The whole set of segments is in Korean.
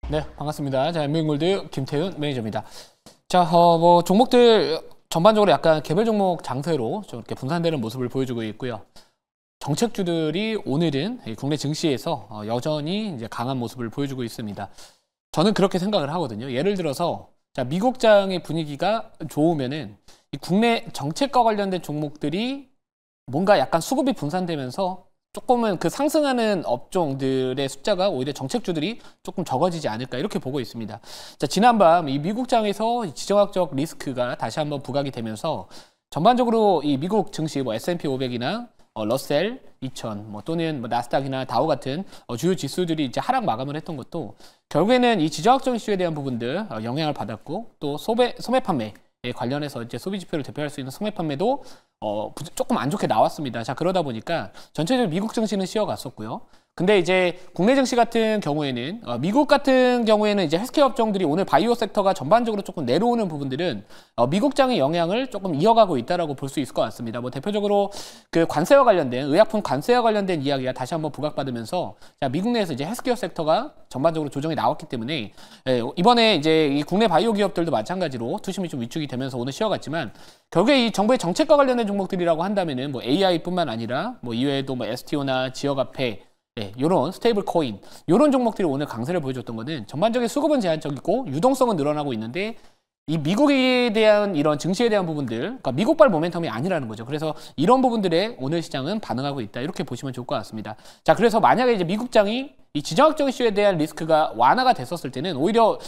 네, 반갑습니다. 자, 엠비골드 김태훈 매니저입니다. 자, 종목들 전반적으로 약간 개별 종목 장세로 좀 이렇게 분산되는 모습을 보여주고 있고요. 정책주들이 오늘은 국내 증시에서 여전히 이제 강한 모습을 보여주고 있습니다. 저는 그렇게 생각을 하거든요. 예를 들어서 자, 미국장의 분위기가 좋으면은 이 국내 정책과 관련된 종목들이 뭔가 약간 수급이 분산되면서 조금은 그 상승하는 업종들의 숫자가 오히려 정책주들이 조금 적어지지 않을까 이렇게 보고 있습니다. 자, 지난밤 이 미국장에서 지정학적 리스크가 다시 한번 부각이 되면서 전반적으로 이 미국 증시 뭐 S&P 500이나 러셀 2000 또는 나스닥이나 다우 같은 주요 지수들이 이제 하락 마감을 했던 것도 결국에는 이 지정학적 이슈에 대한 부분들 영향을 받았고 또 소매 판매 관련해서 이제 소비 지표를 대표할 수 있는 소매 판매도 조금 안 좋게 나왔습니다. 자, 그러다 보니까 전체적으로 미국 증시는 쉬어갔었고요. 근데 이제 국내 증시 같은 경우에는 미국 같은 경우에는 이제 헬스케어 업종들이 오늘 바이오 섹터가 전반적으로 조금 내려오는 부분들은 미국장의 영향을 조금 이어가고 있다라고 볼 수 있을 것 같습니다. 뭐 대표적으로 그 관세와 관련된 의약품 관세와 관련된 이야기가 다시 한번 부각받으면서 자, 미국 내에서 이제 헬스케어 섹터가 전반적으로 조정이 나왔기 때문에 이번에 이제 이 국내 바이오 기업들도 마찬가지로 투심이 좀 위축이 되면서 오늘 쉬어갔지만 결국에 이 정부의 정책과 관련된 종목들이라고 한다면은 뭐 AI뿐만 아니라 뭐 이외에도 뭐 STO나 지역화폐 이런 스테이블 코인, 이런 종목들이 오늘 강세를 보여줬던 거는 전반적인 수급은 제한적이고 유동성은 늘어나고 있는데 이 미국에 대한 이런 증시에 대한 부분들, 그러니까 미국발 모멘텀이 아니라는 거죠. 그래서 이런 부분들에 오늘 시장은 반응하고 있다. 이렇게 보시면 좋을 것 같습니다. 자, 그래서 만약에 이제 미국장이 이 지정학적 이슈에 대한 리스크가 완화가 됐었을 때는 오히려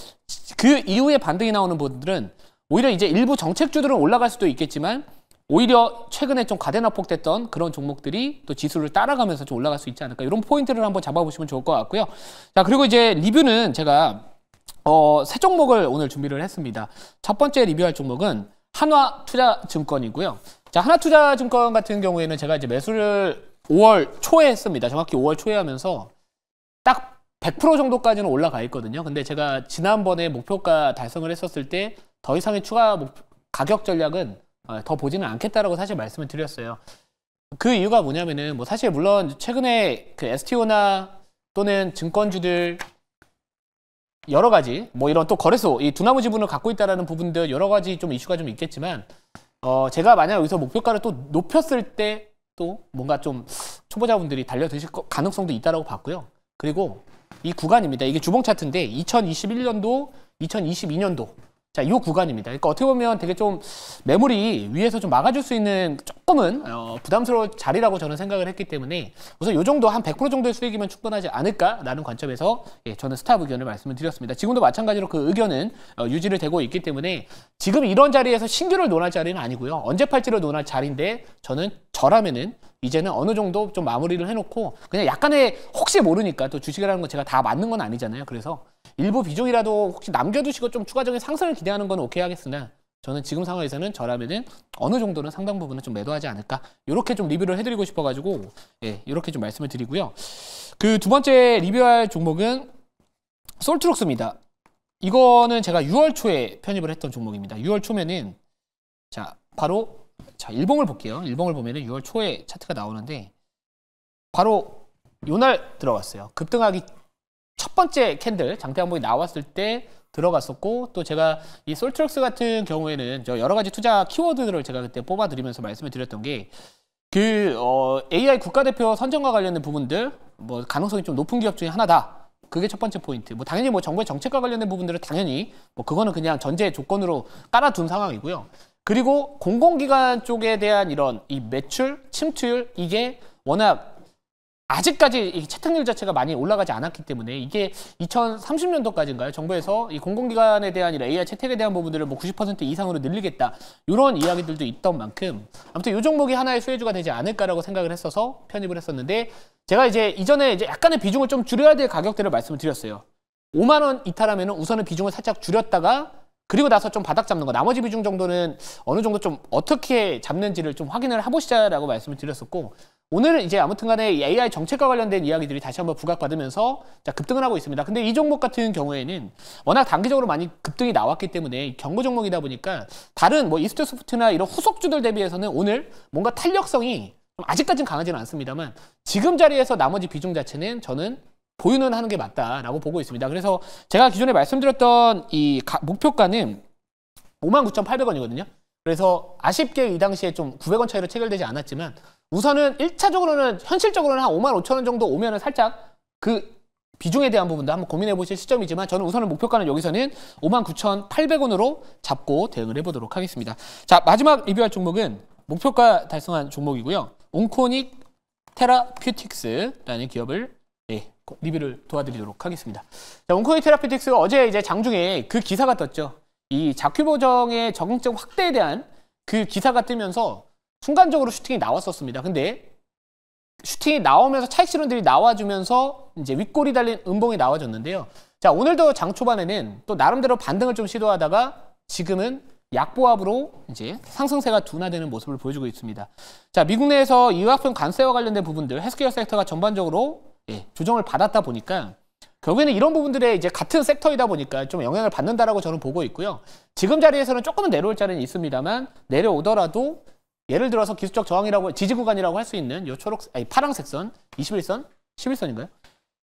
그 이후에 반등이 나오는 부분들은 오히려 이제 일부 정책주들은 올라갈 수도 있겠지만 오히려 최근에 좀 과대납폭됐던 그런 종목들이 또 지수를 따라가면서 좀 올라갈 수 있지 않을까 이런 포인트를 한번 잡아보시면 좋을 것 같고요. 자, 그리고 이제 리뷰는 제가 세 종목을 오늘 준비를 했습니다. 첫 번째 리뷰할 종목은 한화투자증권이고요. 자, 한화투자증권 같은 경우에는 제가 이제 매수를 5월 초에 했습니다. 정확히 5월 초에 하면서 딱 100% 정도까지는 올라가 있거든요. 근데 제가 지난번에 목표가 달성을 했었을 때 더 이상의 추가 가격 전략은 더 보지는 않겠다라고 사실 말씀을 드렸어요. 그 이유가 뭐냐면은 뭐 사실 물론 최근에 그 STO나 또는 증권주들 여러 가지 뭐 이런 또 거래소 이 두나무 지분을 갖고 있다라는 부분들 여러 가지 좀 이슈가 좀 있겠지만 제가 만약 여기서 목표가를 또 높였을 때 또 뭔가 좀 초보자분들이 달려드실 가능성도 있다라고 봤고요. 그리고 이 구간입니다. 이게 주봉 차트인데 2021년도, 2022년도 자, 이 구간입니다. 그러니까 어떻게 보면 되게 좀 매물이 위에서 좀 막아줄 수 있는 조금은 부담스러운 자리라고 저는 생각을 했기 때문에 우선 이 정도 한 100% 정도의 수익이면 충분하지 않을까라는 관점에서 저는 스탑 의견을 말씀을 드렸습니다. 지금도 마찬가지로 그 의견은 유지를 되고 있기 때문에 지금 이런 자리에서 신규를 논할 자리는 아니고요. 언제 팔지를 논할 자리인데 저는 저라면은 이제는 어느 정도 좀 마무리를 해놓고 그냥 약간의 혹시 모르니까 또 주식이라는 건 제가 다 맞는 건 아니잖아요. 그래서 일부 비중이라도 혹시 남겨두시고 좀 추가적인 상승을 기대하는 건 오케이 하겠으나 저는 지금 상황에서는 저라면은 어느 정도는 상당 부분은 좀 매도하지 않을까 이렇게 좀 리뷰를 해드리고 싶어가지고 이렇게 좀 말씀을 드리고요. 그 두 번째 리뷰할 종목은 솔트룩스입니다. 이거는 제가 6월 초에 편입을 했던 종목입니다. 6월 초면은 자 바로 자, 일봉을 볼게요. 일봉을 보면은 6월 초에 차트가 나오는데 바로 요날 들어갔어요. 급등하기 첫 번째 캔들 장대 항목이 나왔을 때 들어갔었고 또 제가 이 솔트럭스 같은 경우에는 저 여러 가지 투자 키워드들을 제가 그때 뽑아드리면서 말씀을 드렸던 게 그 AI 국가대표 선정과 관련된 부분들 뭐 가능성이 좀 높은 기업 중에 하나다. 그게 첫 번째 포인트. 뭐 당연히 뭐 정부의 정책과 관련된 부분들은 당연히 뭐 그거는 그냥 전제 조건으로 깔아둔 상황이고요. 그리고 공공기관 쪽에 대한 이런 이 매출, 침투율 이게 워낙 아직까지 이 채택률 자체가 많이 올라가지 않았기 때문에 이게 2030년도까지인가요? 정부에서 이 공공기관에 대한 이 AI 채택에 대한 부분들을 뭐 90% 이상으로 늘리겠다. 이런 이야기들도 있던 만큼 아무튼 이 종목이 하나의 수혜주가 되지 않을까라고 생각을 했어서 편입을 했었는데 제가 이제 이전에 이제 약간의 비중을 좀 줄여야 될 가격대를 말씀을 드렸어요. 5만 원 이탈하면 우선은 비중을 살짝 줄였다가 그리고 나서 좀 바닥 잡는 거 나머지 비중 정도는 어느 정도 좀 어떻게 잡는지를 좀 확인을 해보시자라고 말씀을 드렸었고 오늘은 이제 아무튼 간에 AI 정책과 관련된 이야기들이 다시 한번 부각받으면서 자, 급등을 하고 있습니다. 근데 이 종목 같은 경우에는 워낙 단기적으로 많이 급등이 나왔기 때문에 경고 종목이다 보니까 다른 뭐 이스트 소프트나 이런 후속주들 대비해서는 오늘 뭔가 탄력성이 아직까지는 강하지는 않습니다만 지금 자리에서 나머지 비중 자체는 저는 보유는 하는 게 맞다라고 보고 있습니다. 그래서 제가 기존에 말씀드렸던 이 목표가는 59,800원이거든요. 그래서 아쉽게 이 당시에 좀 900원 차이로 체결되지 않았지만 우선은 1차적으로는 현실적으로는 한 55,000원 정도 오면은 살짝 그 비중에 대한 부분도 한번 고민해 보실 시점이지만 저는 우선은 목표가는 여기서는 59,800원으로 잡고 대응을 해보도록 하겠습니다. 자, 마지막 리뷰할 종목은 목표가 달성한 종목이고요. 온코닉 테라퓨틱스라는 기업을 리뷰를 도와드리도록 하겠습니다. 자, 온코닉 테라퓨틱스가 어제 이제 장중에 그 기사가 떴죠. 이 자큐보정의 적응증 확대에 대한 그 기사가 뜨면서 순간적으로 슈팅이 나왔었습니다. 근데 슈팅이 나오면서 차익 실현들이 나와주면서 이제 윗골이 달린 음봉이 나와줬는데요. 자, 오늘도 장 초반에는 또 나름대로 반등을 좀 시도하다가 지금은 약보합으로 이제 상승세가 둔화되는 모습을 보여주고 있습니다. 자, 미국 내에서 의약품 관세와 관련된 부분들, 헬스케어 섹터가 전반적으로 조정을 받았다 보니까 결국에는 이런 부분들에 이제 같은 섹터이다 보니까 좀 영향을 받는다라고 저는 보고 있고요. 지금 자리에서는 조금은 내려올 자리는 있습니다만 내려오더라도 예를 들어서 기술적 저항이라고 지지 구간이라고 할 수 있는 요 파란색 선 21선, 11선인가요?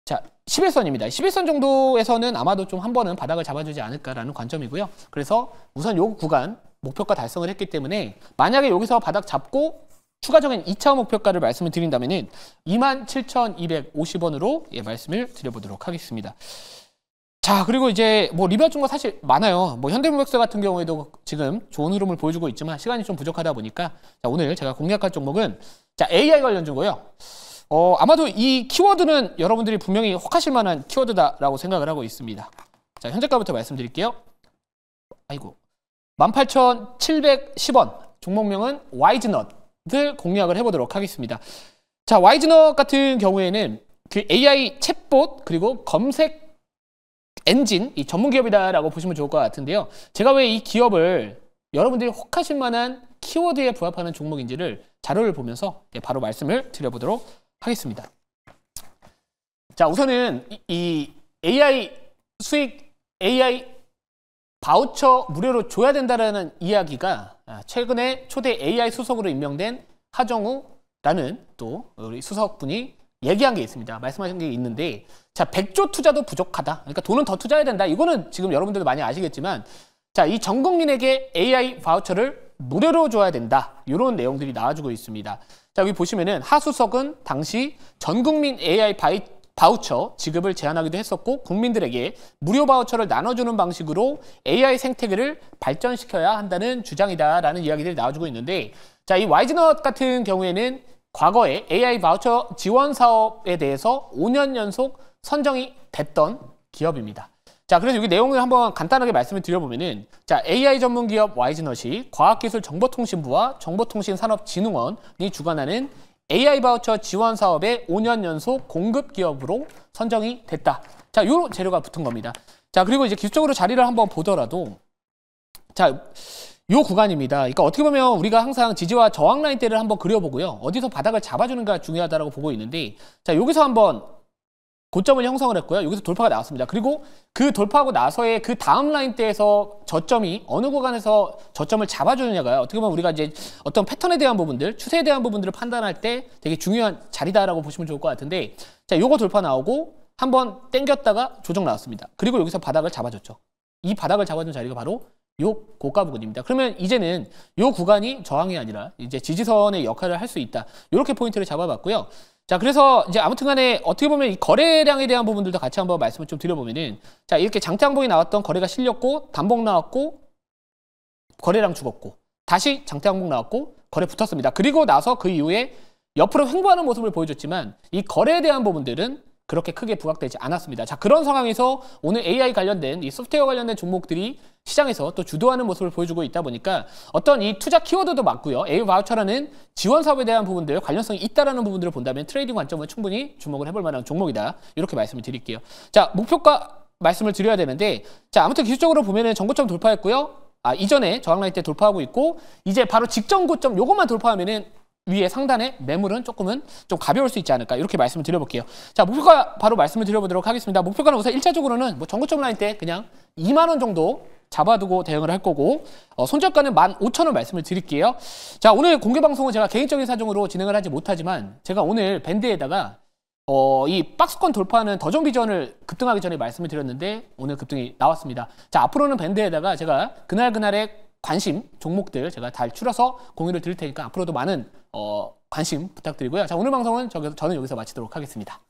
자, 11선입니다. 11선 정도에서는 아마도 좀 한 번은 바닥을 잡아주지 않을까라는 관점이고요. 그래서 우선 요 구간 목표가 달성을 했기 때문에 만약에 여기서 바닥 잡고 추가적인 2차 목표가를 말씀을 드린다면은 27,250원으로 말씀을 드려보도록 하겠습니다. 자, 그리고 이제 뭐 리뷰할 종목 사실 많아요. 뭐 현대무역사 같은 경우에도 지금 좋은 흐름을 보여주고 있지만 시간이 좀 부족하다 보니까 자, 오늘 제가 공략할 종목은 자, AI 관련주고요. 아마도 이 키워드는 여러분들이 분명히 혹하실 만한 키워드다라고 생각을 하고 있습니다. 자, 현재가부터 말씀드릴게요. 아이고, 18,710원. 종목명은 와이즈넛을 공략을 해보도록 하겠습니다. 자, 와이즈넛 같은 경우에는 그 AI 챗봇 그리고 검색 엔진 이 전문 기업이다라고 보시면 좋을 것 같은데요. 제가 왜 이 기업을 여러분들이 혹하실 만한 키워드에 부합하는 종목인지를 자료를 보면서 바로 말씀을 드려보도록 하겠습니다. 자, 우선은 이 AI 수익, AI 바우처 무료로 줘야 된다라는 이야기가 최근에 초대 AI 수석으로 임명된 하정우라는 또 우리 수석분이 얘기한 게 있습니다. 말씀하신 게 있는데 자, 100조 투자도 부족하다. 그러니까 돈은 더 투자해야 된다. 이거는 지금 여러분들도 많이 아시겠지만 자, 이 전 국민에게 AI 바우처를 무료로 줘야 된다. 이런 내용들이 나와주고 있습니다. 자, 여기 보시면은 하수석은 당시 전 국민 AI 바우처 지급을 제안하기도 했었고 국민들에게 무료 바우처를 나눠주는 방식으로 AI 생태계를 발전시켜야 한다는 주장이다라는 이야기들이 나와주고 있는데 자, 이 와이즈넛 같은 경우에는 과거에 AI 바우처 지원 사업에 대해서 5년 연속 선정이 됐던 기업입니다. 자, 그래서 여기 내용을 한번 간단하게 말씀을 드려보면은 자, AI 전문 기업 와이즈넛이 과학기술정보통신부와 정보통신산업진흥원이 주관하는 AI 바우처 지원 사업의 5년 연속 공급 기업으로 선정이 됐다. 자, 요 재료가 붙은 겁니다. 자, 그리고 이제 기술적으로 자리를 한번 보더라도 자, 요 구간입니다. 그러니까 어떻게 보면 우리가 항상 지지와 저항 라인대를 한번 그려보고요. 어디서 바닥을 잡아주는가 중요하다고 보고 있는데 자, 여기서 한번 고점을 형성을 했고요. 여기서 돌파가 나왔습니다. 그리고 그 돌파하고 나서의 그 다음 라인대에서 저점이 어느 구간에서 저점을 잡아주느냐가 어떻게 보면 우리가 이제 어떤 패턴에 대한 부분들, 추세에 대한 부분들을 판단할 때 되게 중요한 자리다라고 보시면 좋을 것 같은데 자, 요거 돌파 나오고 한번 땡겼다가 조정 나왔습니다. 그리고 여기서 바닥을 잡아줬죠. 이 바닥을 잡아준 자리가 바로 요 고가 부근입니다. 그러면 이제는 요 구간이 저항이 아니라 이제 지지선의 역할을 할 수 있다. 이렇게 포인트를 잡아봤고요. 자, 그래서 이제 아무튼 간에 어떻게 보면 이 거래량에 대한 부분들도 같이 한번 말씀을 좀 드려보면은 자, 이렇게 장대항봉이 나왔던 거래가 실렸고 단봉 나왔고 거래량 죽었고 다시 장대항봉 나왔고 거래 붙었습니다. 그리고 나서 그 이후에 옆으로 횡보하는 모습을 보여줬지만 이 거래에 대한 부분들은 그렇게 크게 부각되지 않았습니다. 자, 그런 상황에서 오늘 AI 관련된 이 소프트웨어 관련된 종목들이 시장에서 또 주도하는 모습을 보여주고 있다 보니까 어떤 이 투자 키워드도 맞고요. AI 바우처라는 지원 사업에 대한 부분들, 관련성이 있다라는 부분들을 본다면 트레이딩 관점은 충분히 주목을 해볼 만한 종목이다. 이렇게 말씀을 드릴게요. 자, 목표가 말씀을 드려야 되는데 자, 아무튼 기술적으로 보면은 전고점 돌파했고요. 이전에 저항라인 때 돌파하고 있고 이제 바로 직전 고점 요것만 돌파하면은 위에 상단에 매물은 조금은 좀 가벼울 수 있지 않을까 이렇게 말씀을 드려볼게요. 자, 목표가 바로 말씀을 드려보도록 하겠습니다. 목표가는 우선 1차적으로는 뭐 전고점 라인 때 그냥 2만 원 정도 잡아두고 대응을 할 거고 손절가는 15,000원 말씀을 드릴게요. 자, 오늘 공개 방송은 제가 개인적인 사정으로 진행을 하지 못하지만 제가 오늘 밴드에다가 이 박스권 돌파하는 더존 비전을 급등하기 전에 말씀을 드렸는데 오늘 급등이 나왔습니다. 자, 앞으로는 밴드에다가 제가 그날의 관심 종목들 제가 잘 추려서 공유를 드릴 테니까 앞으로도 많은 관심 부탁드리고요. 자, 오늘 방송은 저는 여기서 마치도록 하겠습니다.